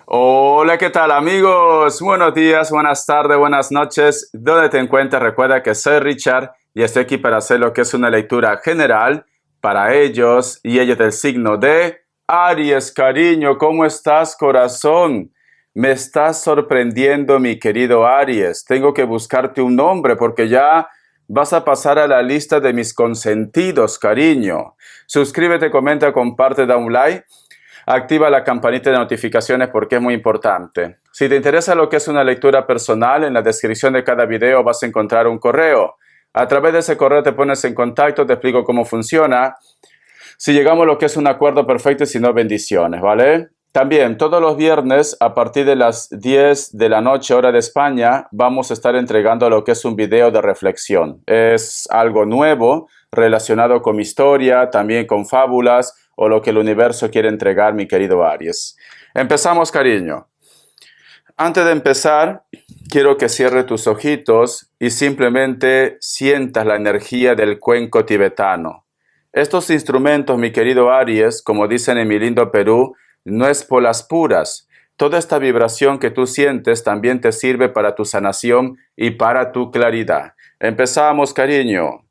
Hola, ¿qué tal amigos? Buenos días, buenas tardes, buenas noches. ¿Dónde te encuentras? Recuerda que soy Richard y estoy aquí para hacer lo que es una lectura general para ellos y ellos del signo de Aries. Cariño, ¿cómo estás, corazón? Me estás sorprendiendo, mi querido Aries. Tengo que buscarte un nombre porque ya vas a pasar a la lista de mis consentidos, cariño. Suscríbete, comenta, comparte, da un like. Activa la campanita de notificaciones porque es muy importante. Si te interesa lo que es una lectura personal, en la descripción de cada video vas a encontrar un correo. A través de ese correo te pones en contacto, te explico cómo funciona. Si llegamos a lo que es un acuerdo perfecto y si no, bendiciones, ¿vale? También todos los viernes a partir de las 10 de la noche, hora de España, vamos a estar entregando lo que es un video de reflexión. Es algo nuevo relacionado con mi historia, también con fábulas o lo que el universo quiere entregar, mi querido Aries. Empezamos, cariño. Antes de empezar, quiero que cierres tus ojitos y simplemente sientas la energía del cuenco tibetano. Estos instrumentos, mi querido Aries, como dicen en mi lindo Perú, no es por las puras. Toda esta vibración que tú sientes también te sirve para tu sanación y para tu claridad. Empezamos, cariño.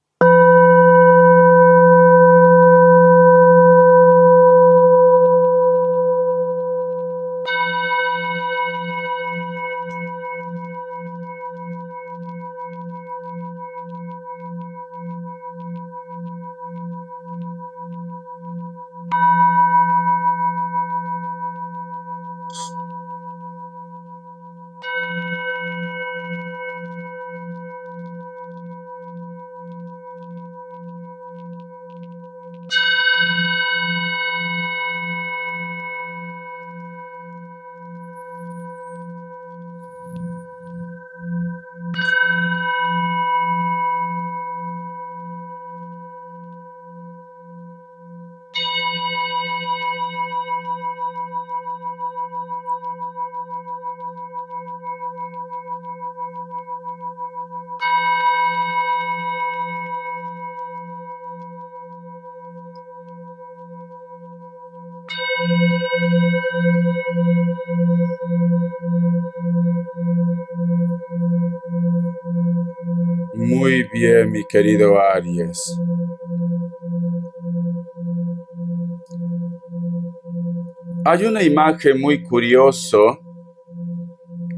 Muy bien, mi querido Aries. Hay una imagen muy curiosa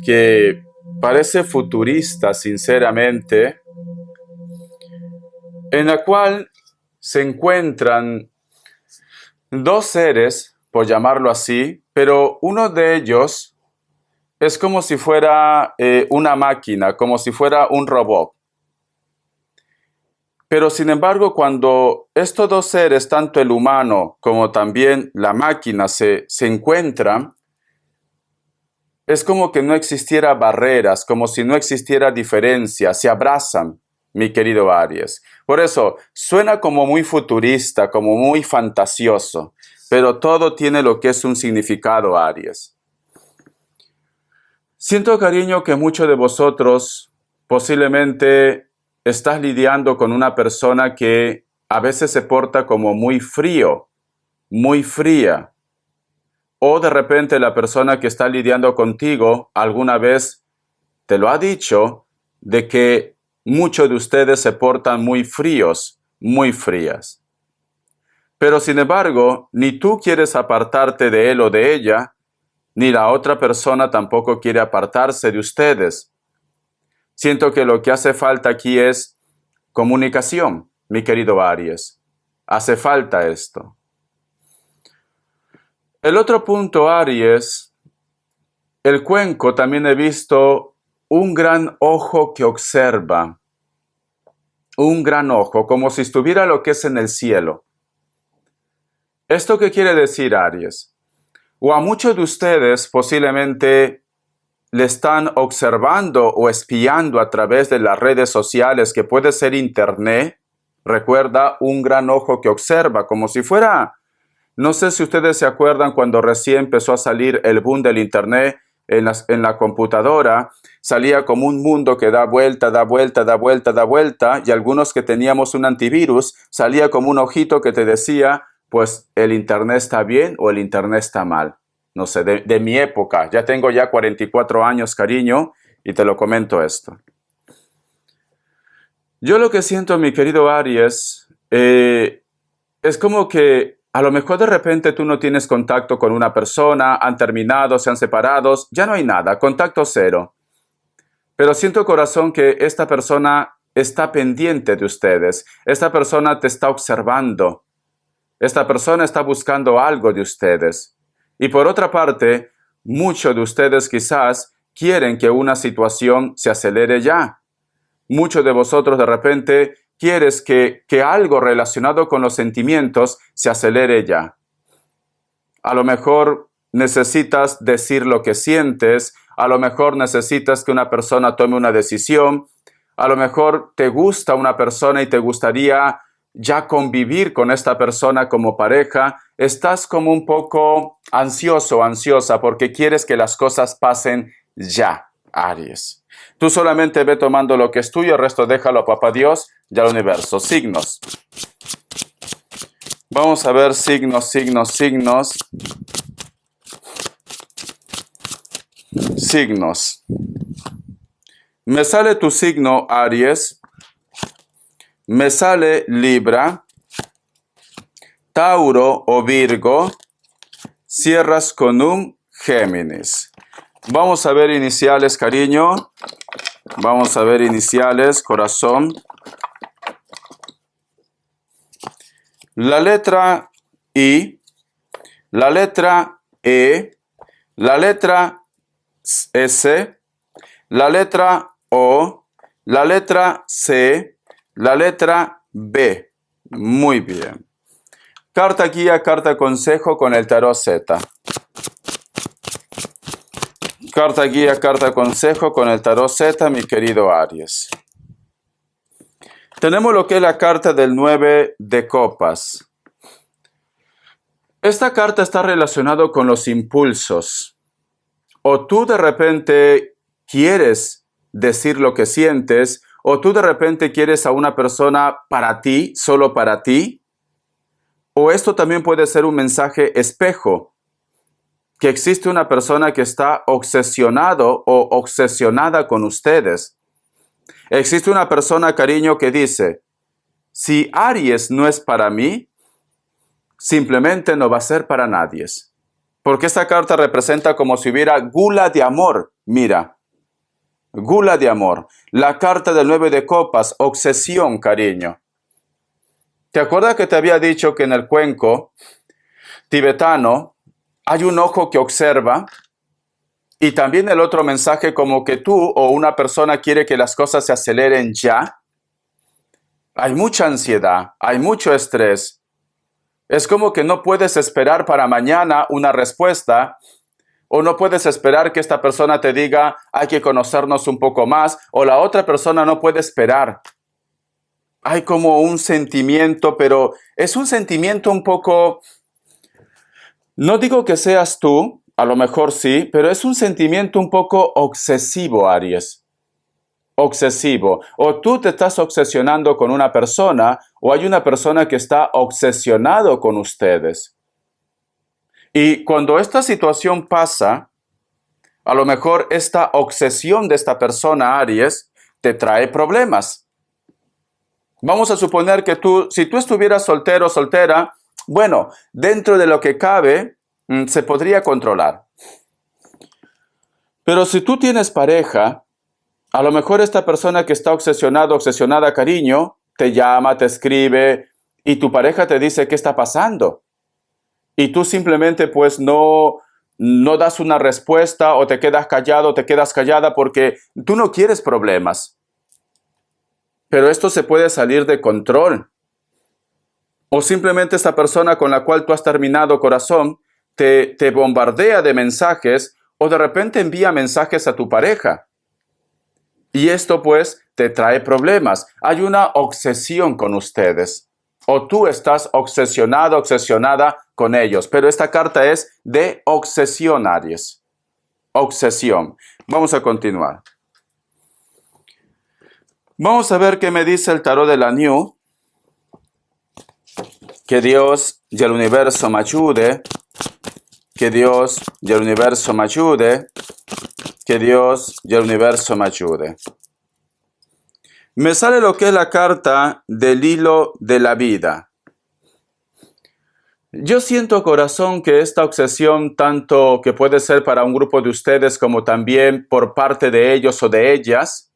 que parece futurista, sinceramente, en la cual se encuentran dos seres, por llamarlo así, pero uno de ellos es como si fuera una máquina, como si fuera un robot. Pero sin embargo, cuando estos dos seres, tanto el humano como también la máquina, se encuentran, es como que no existiera barreras, como si no existiera diferencia, se abrazan, mi querido Aries. Por eso, suena como muy futurista, como muy fantasioso, pero todo tiene lo que es un significado, Aries. Siento, cariño, que muchos de vosotros posiblemente estás lidiando con una persona que a veces se porta como muy frío, muy fría. O de repente la persona que está lidiando contigo alguna vez te lo ha dicho de que muchos de ustedes se portan muy fríos, muy frías. Pero sin embargo, ni tú quieres apartarte de él o de ella, ni la otra persona tampoco quiere apartarse de ustedes. Siento que lo que hace falta aquí es comunicación, mi querido Aries. Hace falta esto. El otro punto, Aries, el cuenco también he visto un gran ojo que observa, un gran ojo, como si estuviera lo que es en el cielo. ¿Esto qué quiere decir, Aries? O a muchos de ustedes posiblemente le están observando o espiando a través de las redes sociales, que puede ser internet. Recuerda, un gran ojo que observa, como si fuera, no sé si ustedes se acuerdan cuando recién empezó a salir el boom del internet en la computadora, salía como un mundo que da vuelta, da vuelta, da vuelta, da vuelta, y algunos que teníamos un antivirus, salía como un ojito que te decía, pues el internet está bien o el internet está mal. no sé, de mi época. Ya tengo ya 44 años, cariño, y te lo comento esto. Yo lo que siento, mi querido Aries, es como que a lo mejor de repente tú no tienes contacto con una persona, han terminado, se han separado, ya no hay nada, contacto cero. Pero siento, corazón, que esta persona está pendiente de ustedes. Esta persona te está observando. Esta persona está buscando algo de ustedes. Y por otra parte, muchos de ustedes quizás quieren que una situación se acelere ya. Muchos de vosotros de repente quieres que algo relacionado con los sentimientos se acelere ya. A lo mejor necesitas decir lo que sientes, a lo mejor necesitas que una persona tome una decisión, a lo mejor te gusta una persona y te gustaría ya convivir con esta persona como pareja, estás como un poco ansioso, ansiosa, porque quieres que las cosas pasen ya, Aries. Tú solamente ve tomando lo que es tuyo, el resto déjalo a Papá Dios y al universo. Signos. Vamos a ver signos, signos, signos. Signos. Me sale tu signo, Aries. Me sale Libra, Tauro o Virgo. Cierras con un Géminis. Vamos a ver iniciales, cariño. Vamos a ver iniciales, corazón. La letra I, la letra E, la letra S, la letra O, la letra C, la letra B. Muy bien. Carta guía, carta consejo con el tarot Z. Carta guía, carta consejo con el tarot Z, mi querido Aries. Tenemos lo que es la carta del 9 de copas. Esta carta está relacionada con los impulsos. O tú de repente quieres decir lo que sientes, o tú de repente quieres a una persona para ti, solo para ti. O esto también puede ser un mensaje espejo, que existe una persona que está obsesionado o obsesionada con ustedes. Existe una persona, cariño, que dice, si Aries no es para mí, simplemente no va a ser para nadie. Porque esta carta representa como si hubiera gula de amor. Mira, gula de amor. La carta del 9 de copas, obsesión, cariño. ¿Te acuerdas que te había dicho que en el cuenco tibetano hay un ojo que observa? Y también el otro mensaje como que tú o una persona quiere que las cosas se aceleren ya. Hay mucha ansiedad, hay mucho estrés. Es como que no puedes esperar para mañana una respuesta, o no puedes esperar que esta persona te diga hay que conocernos un poco más, o la otra persona no puede esperar. Hay como un sentimiento, pero es un sentimiento un poco, no digo que seas tú, a lo mejor sí, pero es un sentimiento un poco obsesivo, Aries. Obsesivo. O tú te estás obsesionando con una persona, o hay una persona que está obsesionado con ustedes. Y cuando esta situación pasa, a lo mejor esta obsesión de esta persona, Aries, te trae problemas. Vamos a suponer que si tú estuvieras soltero o soltera, bueno, dentro de lo que cabe, se podría controlar. Pero si tú tienes pareja, a lo mejor esta persona que está obsesionada, cariño, te llama, te escribe, y tu pareja te dice qué está pasando. Y tú simplemente pues no das una respuesta, o te quedas callado, te quedas callada porque tú no quieres problemas. Pero esto se puede salir de control. O simplemente esta persona con la cual tú has terminado, corazón, te bombardea de mensajes, o de repente envía mensajes a tu pareja. Y esto pues te trae problemas. Hay una obsesión con ustedes. O tú estás obsesionado, obsesionada con ellos. Pero esta carta es de obsesión, Aries. Obsesión. Vamos a continuar. Vamos a ver qué me dice el tarot de la New. Que Dios y el universo me ayude Que Dios y el universo me ayude. Que Dios y el universo me ayude. Me sale lo que es la carta del hilo de la vida. Yo siento, corazón, que esta obsesión, tanto que puede ser para un grupo de ustedes como también por parte de ellos o de ellas,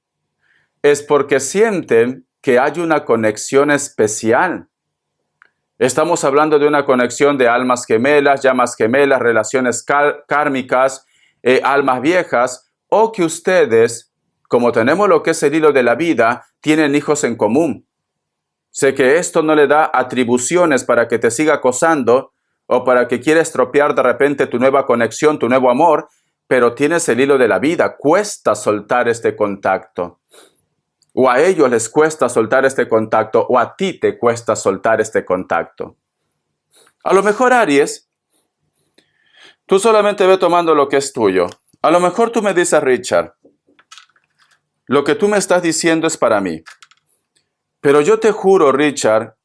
es porque sienten que hay una conexión especial. Estamos hablando de una conexión de almas gemelas, llamas gemelas, relaciones kármicas, almas viejas, o que ustedes, como tenemos lo que es el hilo de la vida, tienen hijos en común. Sé que esto no le da atribuciones para que te siga acosando o para que quiera estropear de repente tu nueva conexión, tu nuevo amor, pero tienes el hilo de la vida. Cuesta soltar este contacto. O a ellos les cuesta soltar este contacto, o a ti te cuesta soltar este contacto. A lo mejor, Aries, tú solamente ve tomando lo que es tuyo. A lo mejor tú me dices, Richard, lo que tú me estás diciendo es para mí. Pero yo te juro, Richard,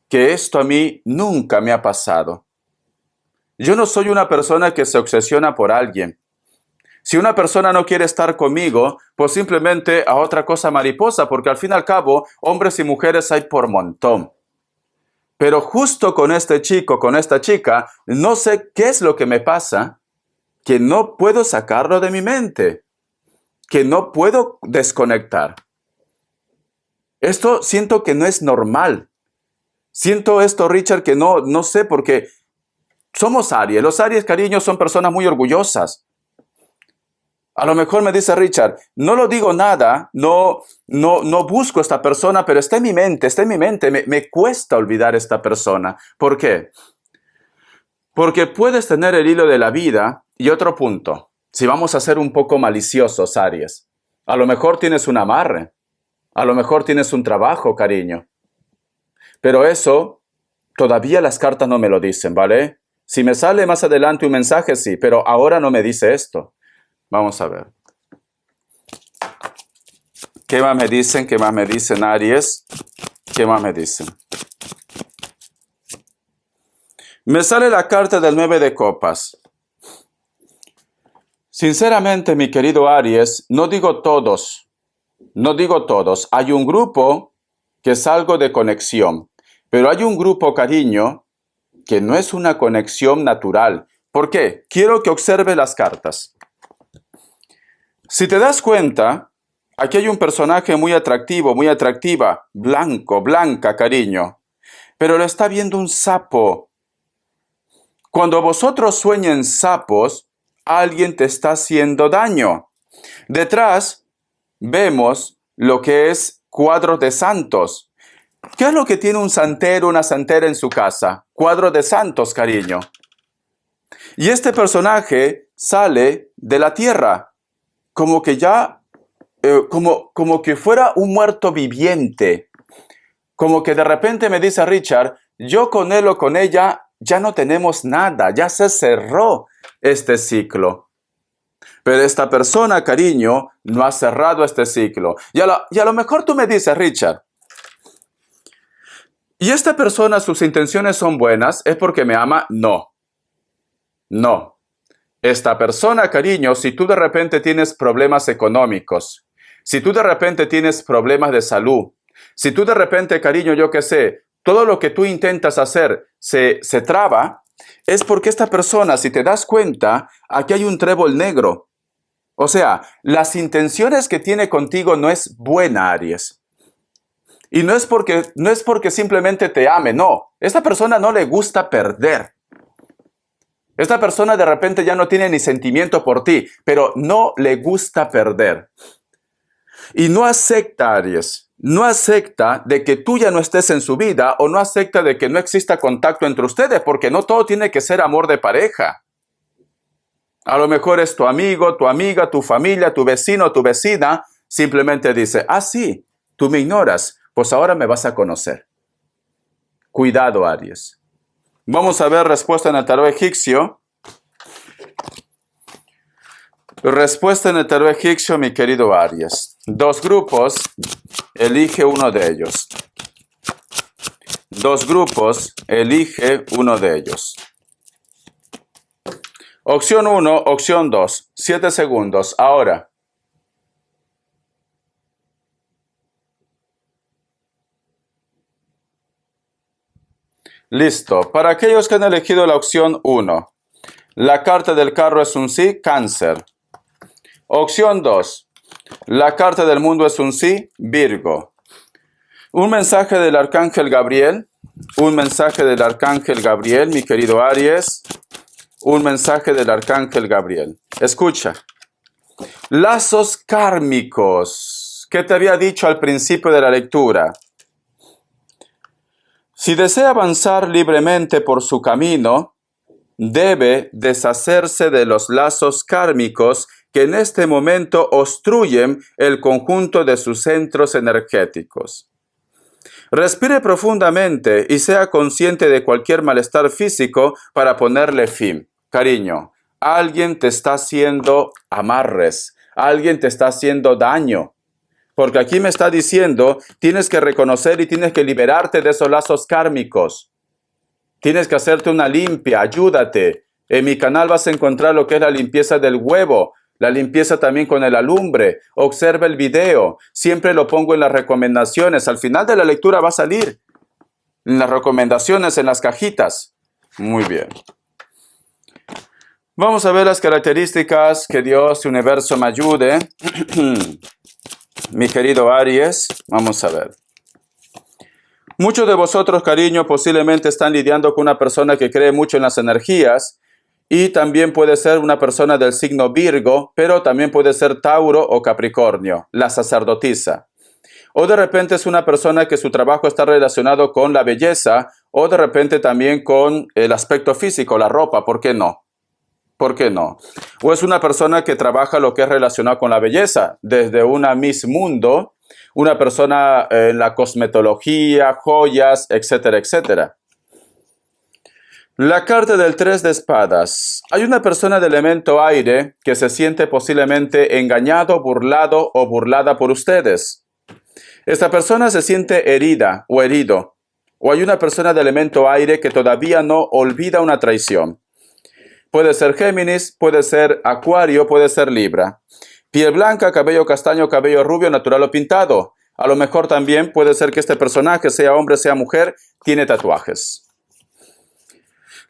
que esto a mí nunca me ha pasado. Yo no soy una persona que se obsesiona por alguien. Si una persona no quiere estar conmigo, pues simplemente a otra cosa mariposa, porque al fin y al cabo, hombres y mujeres hay por montón. Pero justo con este chico, con esta chica, no sé qué es lo que me pasa, que no puedo sacarlo de mi mente, que no puedo desconectar. Esto siento que no es normal. Siento esto, Richard, que no sé, porque somos Aries. Los Aries, cariño, son personas muy orgullosas. A lo mejor me dice Richard, no lo digo nada, no busco a esta persona, pero está en mi mente, me cuesta olvidar a esta persona. ¿Por qué? Porque puedes tener el hilo de la vida. Y otro punto, si vamos a ser un poco maliciosos, Aries, a lo mejor tienes un amarre, a lo mejor tienes un trabajo, cariño. Pero eso, todavía las cartas no me lo dicen, ¿vale? Si me sale más adelante un mensaje, sí, pero ahora no me dice esto. Vamos a ver. ¿Qué más me dicen? ¿Qué más me dicen, Aries? ¿Qué más me dicen? Me sale la carta del 9 de copas. Sinceramente, mi querido Aries, no digo todos. Hay un grupo que es algo de conexión. Pero hay un grupo, cariño, que no es una conexión natural. ¿Por qué? Quiero que observe las cartas. Si te das cuenta, aquí hay un personaje muy atractivo, muy atractiva, blanco, blanca, cariño. Pero lo está viendo un sapo. Cuando vosotros sueñen sapos, alguien te está haciendo daño. Detrás vemos lo que es cuadros de santos. ¿Qué es lo que tiene un santero, una santera en su casa? Cuadros de santos, cariño. Y este personaje sale de la tierra. Como que ya, como que fuera un muerto viviente. Como que de repente me dice Richard, yo con él o con ella ya no tenemos nada, ya se cerró este ciclo. Pero esta persona, cariño, no ha cerrado este ciclo. Y a lo mejor tú me dices, Richard, ¿y esta persona sus intenciones son buenas? ¿Es porque me ama? No. No. Esta persona, cariño, si tú de repente tienes problemas económicos, si tú de repente tienes problemas de salud, si tú de repente, cariño, yo qué sé, todo lo que tú intentas hacer se traba, es porque esta persona, si te das cuenta, aquí hay un trébol negro. O sea, las intenciones que tiene contigo no es buena, Aries. Y no es porque simplemente te ame, no. Esta persona no le gusta perder. Esta persona de repente ya no tiene ni sentimiento por ti, pero no le gusta perder. Y no acepta, Aries, no acepta de que tú ya no estés en su vida o no acepta de que no exista contacto entre ustedes, porque no todo tiene que ser amor de pareja. A lo mejor es tu amigo, tu amiga, tu familia, tu vecino, tu vecina, simplemente dice, ah, sí, tú me ignoras, pues ahora me vas a conocer. Cuidado, Aries. Vamos a ver respuesta en el tarot egipcio. Respuesta en el tarot egipcio, mi querido Aries. 2 grupos, elige uno de ellos. 2 grupos, elige uno de ellos. Opción 1, opción 2. 7 segundos. Ahora. Listo. Para aquellos que han elegido la opción 1, la carta del carro es un sí, Cáncer. Opción 2, la carta del mundo es un sí, Virgo. Un mensaje del Arcángel Gabriel. Un mensaje del Arcángel Gabriel, mi querido Aries. Un mensaje del Arcángel Gabriel. Escucha. Lazos kármicos. ¿Qué te había dicho al principio de la lectura? Si desea avanzar libremente por su camino, debe deshacerse de los lazos kármicos que en este momento obstruyen el conjunto de sus centros energéticos. Respire profundamente y sea consciente de cualquier malestar físico para ponerle fin. Cariño, alguien te está haciendo amarres, alguien te está haciendo daño. Porque aquí me está diciendo, tienes que reconocer y tienes que liberarte de esos lazos kármicos. Tienes que hacerte una limpia, ayúdate. En mi canal vas a encontrar lo que es la limpieza del huevo, la limpieza también con el alumbre. Observa el video, siempre lo pongo en las recomendaciones. Al final de la lectura va a salir en las recomendaciones, en las cajitas. Muy bien. Vamos a ver las características, que Dios y universo me ayude. Mi querido Aries, vamos a ver. Muchos de vosotros, cariño, posiblemente están lidiando con una persona que cree mucho en las energías y también puede ser una persona del signo Virgo, pero también puede ser Tauro o Capricornio, la sacerdotisa. O de repente es una persona que su trabajo está relacionado con la belleza o de repente también con el aspecto físico, la ropa, ¿por qué no? ¿Por qué no? O es una persona que trabaja lo que es relacionado con la belleza, desde una Miss Mundo, una persona en la cosmetología, joyas, etcétera, etcétera. La carta del 3 de espadas. Hay una persona de elemento aire que se siente posiblemente engañado, burlado o burlada por ustedes. Esta persona se siente herida o herido. O hay una persona de elemento aire que todavía no olvida una traición. Puede ser Géminis, puede ser Acuario, puede ser Libra. Piel blanca, cabello castaño, cabello rubio, natural o pintado. A lo mejor también puede ser que este personaje, sea hombre, sea mujer, tiene tatuajes.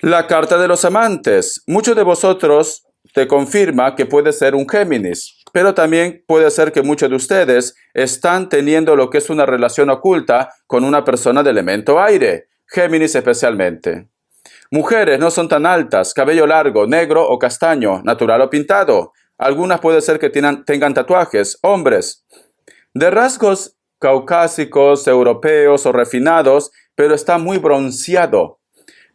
La carta de los amantes. Muchos de vosotros te confirma que puede ser un Géminis, pero también puede ser que muchos de ustedes están teniendo lo que es una relación oculta con una persona de elemento aire, Géminis especialmente. Mujeres no son tan altas, cabello largo, negro o castaño, natural o pintado. Algunas puede ser que tengan tatuajes. Hombres, de rasgos caucásicos, europeos o refinados, pero está muy bronceado.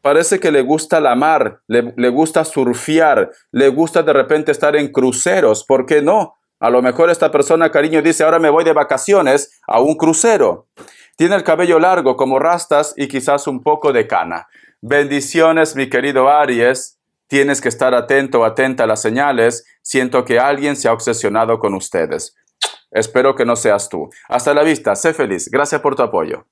Parece que le gusta la mar, le gusta surfear, le gusta de repente estar en cruceros. ¿Por qué no? A lo mejor esta persona, cariño, dice, ahora me voy de vacaciones a un crucero. Tiene el cabello largo como rastas y quizás un poco de cana. Bendiciones, mi querido Aries. Tienes que estar atento o atenta a las señales. Siento que alguien se ha obsesionado con ustedes. Espero que no seas tú. Hasta la vista. Sé feliz. Gracias por tu apoyo.